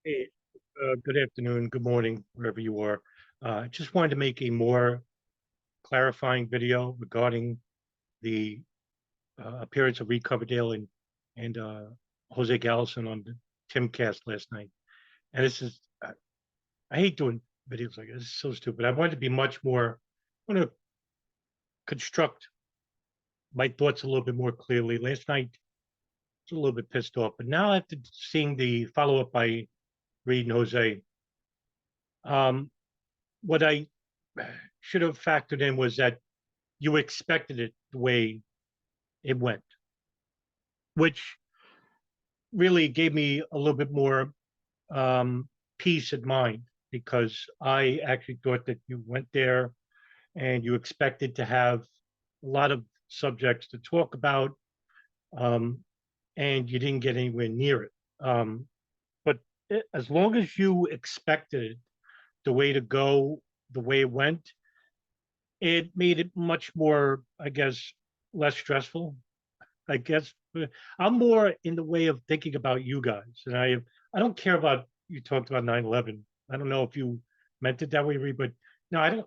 Hey, good afternoon, good morning, wherever you are. Just wanted to make a more clarifying video regarding the appearance of Reed Coverdale and Jose Galison on the TimCast last night. And this is, I hate doing videos like this. It's so stupid. I wanted to be much more, I want to construct my thoughts a little bit more clearly. Last night, I was a little bit pissed off, but now after seeing the follow up by Reed and Jose, um, what I should have factored in was that you expected it the way it went, which really gave me a little bit more peace of mind because I actually thought that you went there and you expected to have a lot of subjects to talk about, um, and you didn't get anywhere near it. But as long as you expected the way to go, the way it went, it made it much more, I guess, less stressful. I guess I'm more in the way of thinking about you guys, and I don't care about you talked about 9/11. I don't know if you meant it that way, Reed, but no, I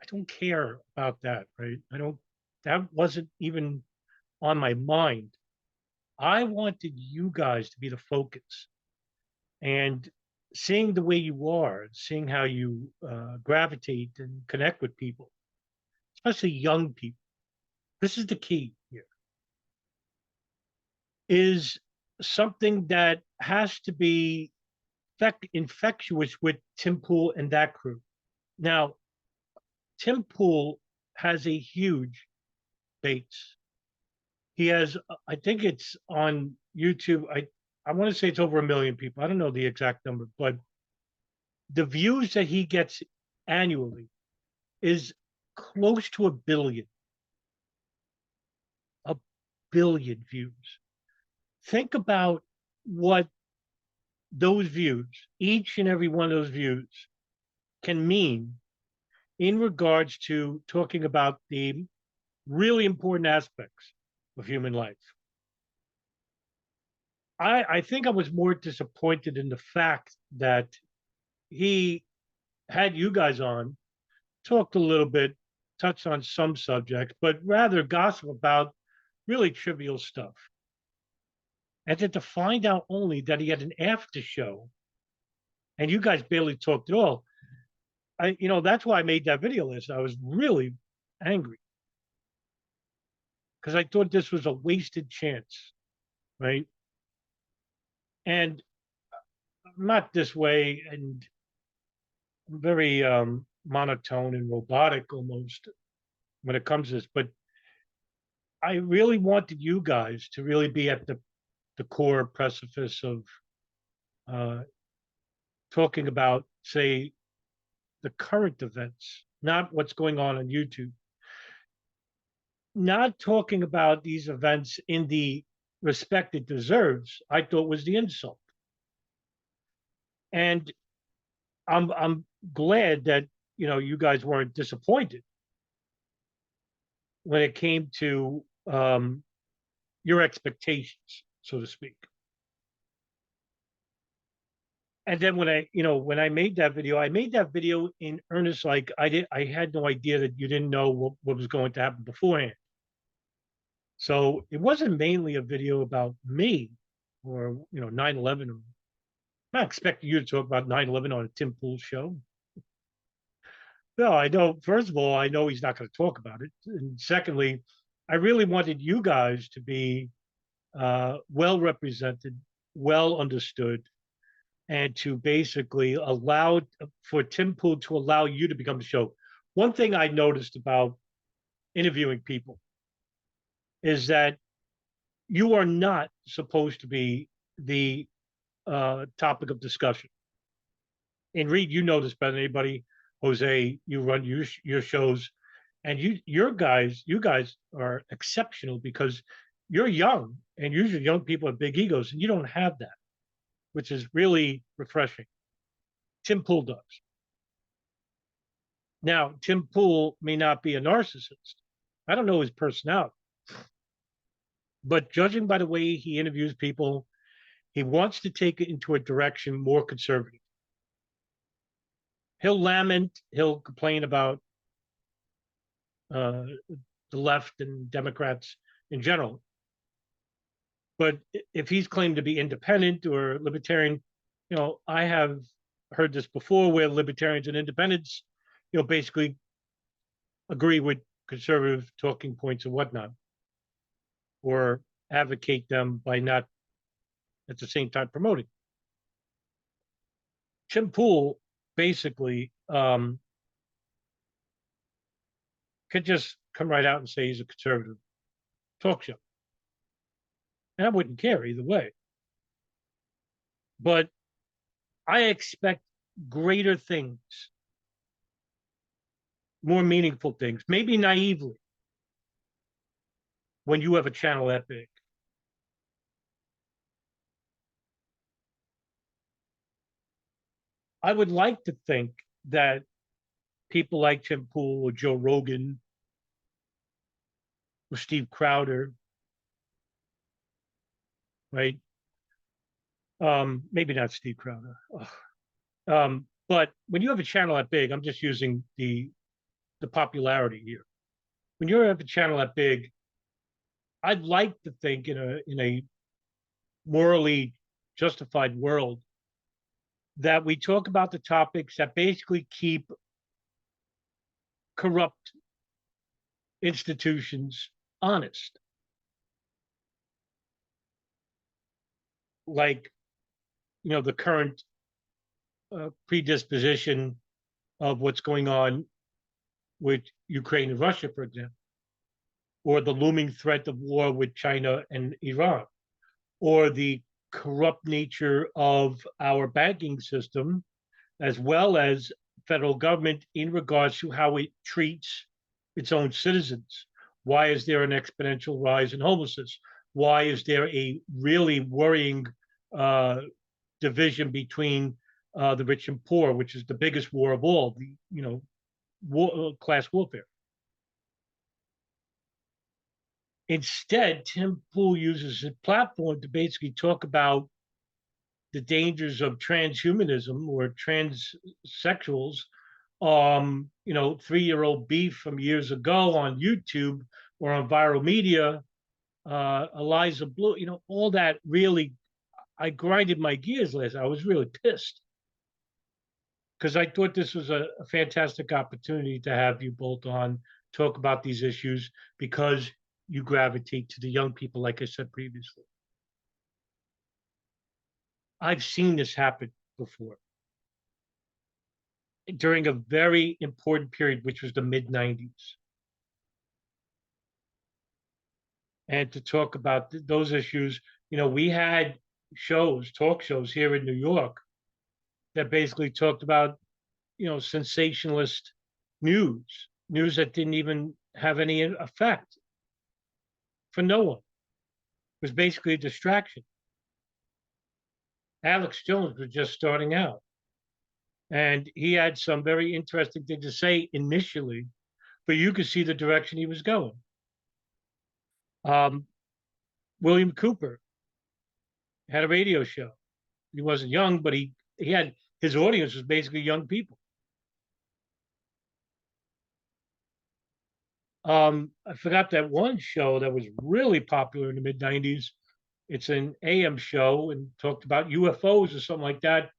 don't care about that, right? I don't. That wasn't even on my mind. I wanted you guys to be the focus, and seeing the way you are, seeing how you gravitate and connect with people, especially young people. This is the key here is something that has to be infectious with Tim Pool and that crew. Now, Tim Pool has a huge base. He has, I think it's on YouTube. I want to say it's over 1 million people. I don't know the exact number, but the views that he gets annually is close to 1 billion, 1 billion views. Think about what those views, each and every one of those views, can mean in regards to talking about the really important aspects of human life. I think I was more disappointed in the fact that he had you guys on, talked a little bit, touched on some subjects, but rather gossip about really trivial stuff. And then to find out only that he had an after show and you guys barely talked at all. That's why I made that video list. I was really angry because I thought this was a wasted chance, right? And not this way and very monotone and robotic almost when it comes to this, but I really wanted you guys to really be at the core precipice of uh, talking about, say, the current events, not what's going on YouTube, not talking about these events in the respect it deserves. I thought was the insult, and I'm glad that you guys weren't disappointed when it came to your expectations, so to speak. And then when I made that video, I made that video in earnest. Like I had no idea that you didn't know what was going to happen beforehand. So it wasn't mainly a video about me or 9/11. I'm not expecting you to talk about 9/11 on a Tim Pool show. No, I know. First of all, I know he's not going to talk about it, and secondly, I really wanted you guys to be well represented, well understood, and to basically allow for Tim Pool to allow you to become the show. One thing I noticed about interviewing people is that you are not supposed to be the topic of discussion. And Reed, you know this better than anybody. Jose, you run your shows, and you guys are exceptional because you're young, and usually young people have big egos, and you don't have that, which is really refreshing. Tim Pool does. Now, Tim Pool may not be a narcissist. I don't know his personality, but judging by the way he interviews people, He wants to take it into a direction more conservative. He'll lament, he'll complain about uh, the left and Democrats in general. But if he's claimed to be independent or libertarian, I have heard this before where libertarians and independents, basically agree with conservative talking points and whatnot, or advocate them by not at the same time promoting. Tim Pool basically could just come right out and say he's a conservative talk show. And I wouldn't care either way. But I expect greater things, more meaningful things, maybe naively, when you have a channel that big. I would like to think that people like Tim Pool or Joe Rogan or Steve Crowder, right? Maybe not Steve Crowder. But when you have a channel that big, I'm just using the popularity here. When you have a channel that big, I'd like to think in a morally justified world that we talk about the topics that basically keep corrupt institutions honest. Like, the current predisposition of what's going on with Ukraine and Russia, for example, or the looming threat of war with China and Iran, or the corrupt nature of our banking system, as well as federal government in regards to how it treats its own citizens. Why is there an exponential rise in homelessness? Why is there a really worrying division between the rich and poor, which is the biggest war of all, class warfare? Instead, Tim Pool uses his platform to basically talk about the dangers of transhumanism or transsexuals. 3-year-old beef from years ago on YouTube or on viral media, Eliza Blue, all that really, I grinded my gears last. I was really pissed because I thought this was a fantastic opportunity to have you both on, talk about these issues, because you gravitate to the young people, like I said previously. I've seen this happen before during a very important period, which was the mid-90s. And to talk about those issues, we had talk shows here in New York that basically talked about, sensationalist news that didn't even have any effect for no one. It was basically a distraction. Alex Jones was just starting out, and he had some very interesting things to say initially, but you could see the direction he was going. William Cooper had a radio show. He wasn't young, but he had, his audience was basically young people. I forgot that one show that was really popular in the mid-90s. It's an AM show and talked about UFOs or something like that.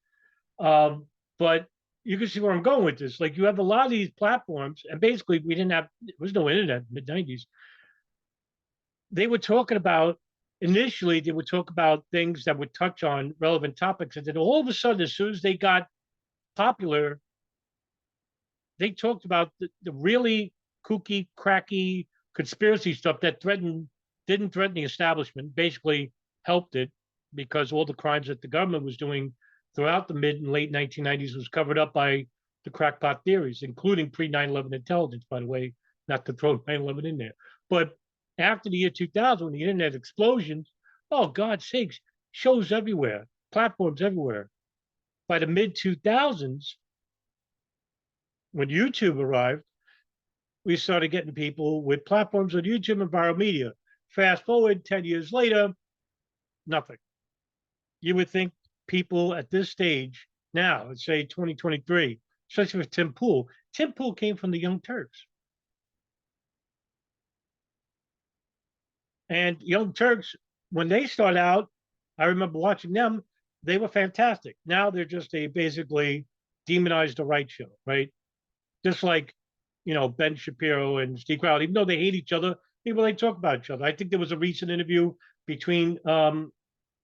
But you can see where I'm going with this. Like, you have a lot of these platforms, and basically there was no internet in the mid-90s. They were talking about, initially, they would talk about things that would touch on relevant topics. And then all of a sudden, as soon as they got popular, they talked about the really kooky, cracky conspiracy stuff that didn't threaten the establishment, basically helped it, because all the crimes that the government was doing throughout the mid and late 1990s was covered up by the crackpot theories, including pre-9/11 intelligence, by the way, not to throw 9/11 in there. But after the year 2000, when the internet explosions, oh, God's sakes, shows everywhere, platforms everywhere. By the mid-2000s, when YouTube arrived, we started getting people with platforms on YouTube and viral media. Fast forward 10 years later, nothing. You would think people at this stage now, let's say 2023, especially with Tim Pool came from the Young Turks. And Young Turks, when they start out, I remember watching them, they were fantastic. Now they're just a basically demonized the right show, right? Just like, Ben Shapiro and Steve Crowd, even though they hate each other, people they talk about each other. I think there was a recent interview between Anna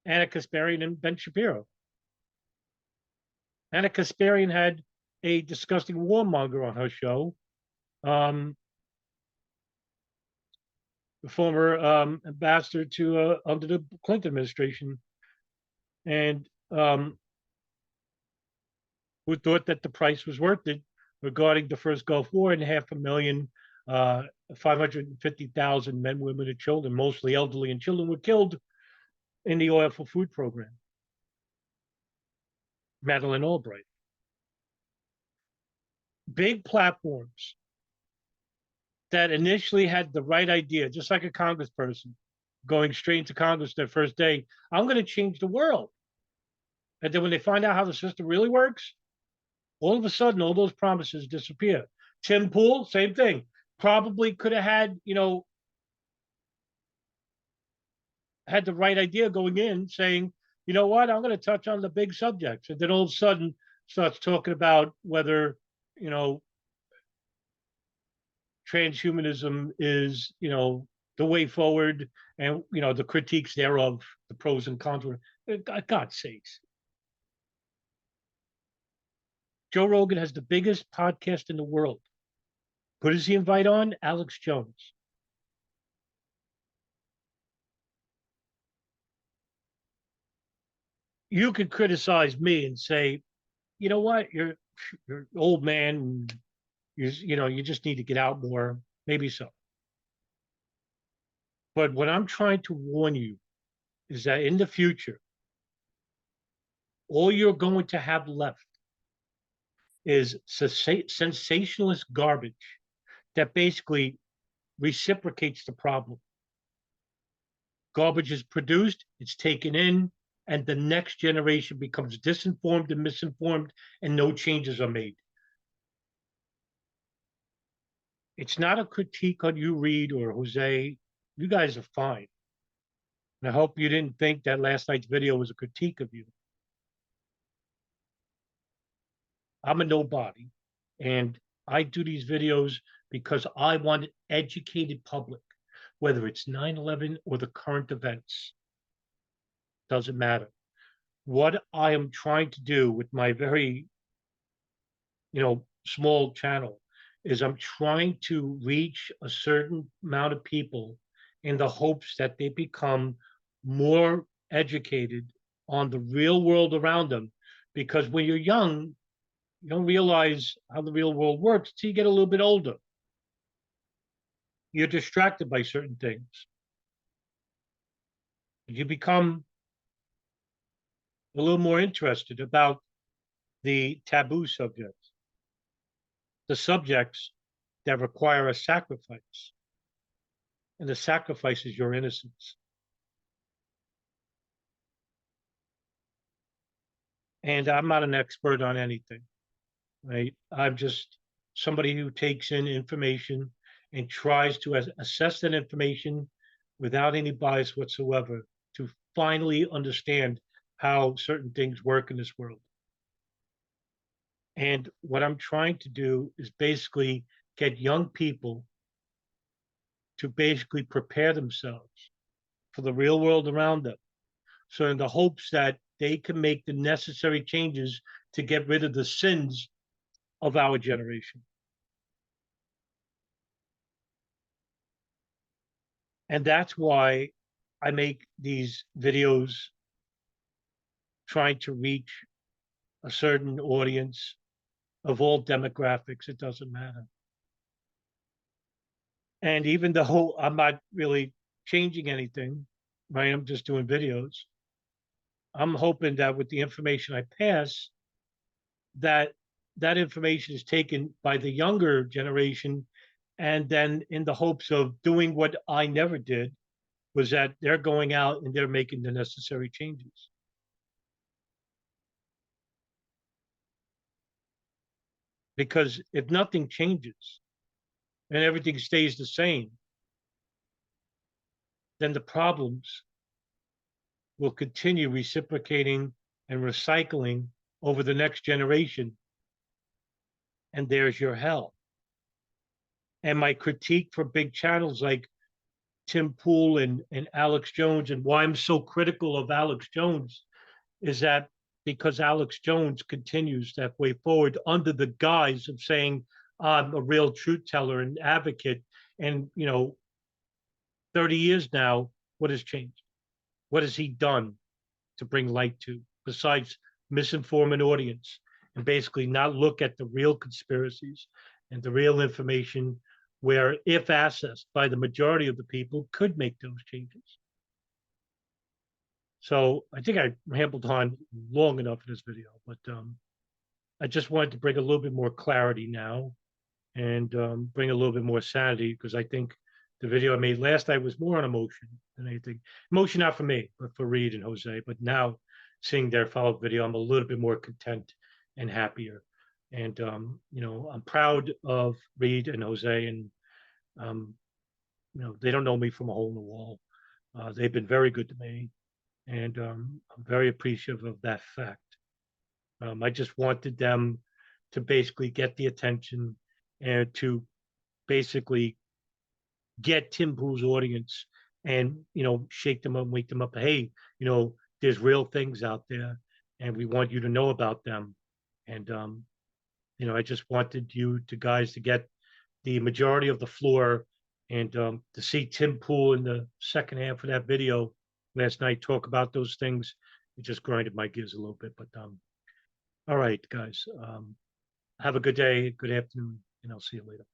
Kasparian and Ben Shapiro. Anna Kasparian had a disgusting warmonger on her show, um, the former ambassador to under the Clinton administration, and who thought that the price was worth it regarding the first Gulf War and 500,000, 550,000 men, women, and children, mostly elderly and children, were killed in the oil for food program. Madeleine Albright. Big platforms that initially had the right idea, just like a congressperson going straight into Congress their first day, I'm going to change the world. And then when they find out how the system really works, all of a sudden, all those promises disappear. Tim Pool, same thing. Probably could have had, had the right idea going in, saying, you know what, I'm going to touch on the big subjects. And then all of a sudden starts talking about whether, you know, transhumanism is, the way forward and, the critiques thereof, the pros and cons. God's sakes. Joe Rogan has the biggest podcast in the world. Who does he invite on? Alex Jones. You could criticize me and say, you know what, you're an old man. You just need to get out more. Maybe so. But what I'm trying to warn you is that in the future, all you're going to have left is sensationalist garbage that basically reciprocates the problem. Garbage is produced, it's taken in, and the next generation becomes disinformed and misinformed, and no changes are made. It's not a critique on you, Reed or Jose. You guys are fine. And I hope you didn't think that last night's video was a critique of you. I'm a nobody, and I do these videos because I want an educated public, whether it's 9/11 or the current events. Doesn't matter. What I am trying to do with my very, small channel is I'm trying to reach a certain amount of people in the hopes that they become more educated on the real world around them. Because when you're young, you don't realize how the real world works until you get a little bit older. You're distracted by certain things. You become a little more interested about the taboo subjects, the subjects that require a sacrifice. And the sacrifice is your innocence. And I'm not an expert on anything, right? I'm just somebody who takes in information and tries to assess that information without any bias whatsoever to finally understand how certain things work in this world. And what I'm trying to do is basically get young people to basically prepare themselves for the real world around them. So in the hopes that they can make the necessary changes to get rid of the sins of our generation. And that's why I make these videos trying to reach a certain audience of all demographics. It doesn't matter. And even though I'm not really changing anything, right? I'm just doing videos. I'm hoping that with the information I pass, that that information is taken by the younger generation, and then in the hopes of doing what I never did, was that they're going out and they're making the necessary changes. Because if nothing changes and everything stays the same, then the problems will continue reciprocating and recycling over the next generation. And there's your hell. And my critique for big channels like Tim Pool and Alex Jones, and why I'm so critical of Alex Jones, is that because Alex Jones continues that way forward under the guise of saying, I'm a real truth teller and advocate. And, 30 years now, what has changed? What has he done to bring light to, besides misinform an audience and basically not look at the real conspiracies and the real information where, if accessed by the majority of the people, could make those changes? So I think I rambled on long enough in this video, but I just wanted to bring a little bit more clarity now and bring a little bit more sanity, because I think the video I made last night was more on emotion than anything. Emotion not for me, but for Reed and Jose. But now, seeing their follow-up video, I'm a little bit more content and happier. And I'm proud of Reed and Jose, and they don't know me from a hole in the wall. They've been very good to me, and I'm very appreciative of that fact. I just wanted them to basically get the attention and to basically get Tim Pool's audience and, shake them up, wake them up. Hey, there's real things out there and we want you to know about them. And, I just wanted you to guys to get the majority of the floor, and to see Tim Pool in the second half of that video last night talk about those things. It just grinded my gears a little bit, but, all right, guys, have a good day, good afternoon, and I'll see you later.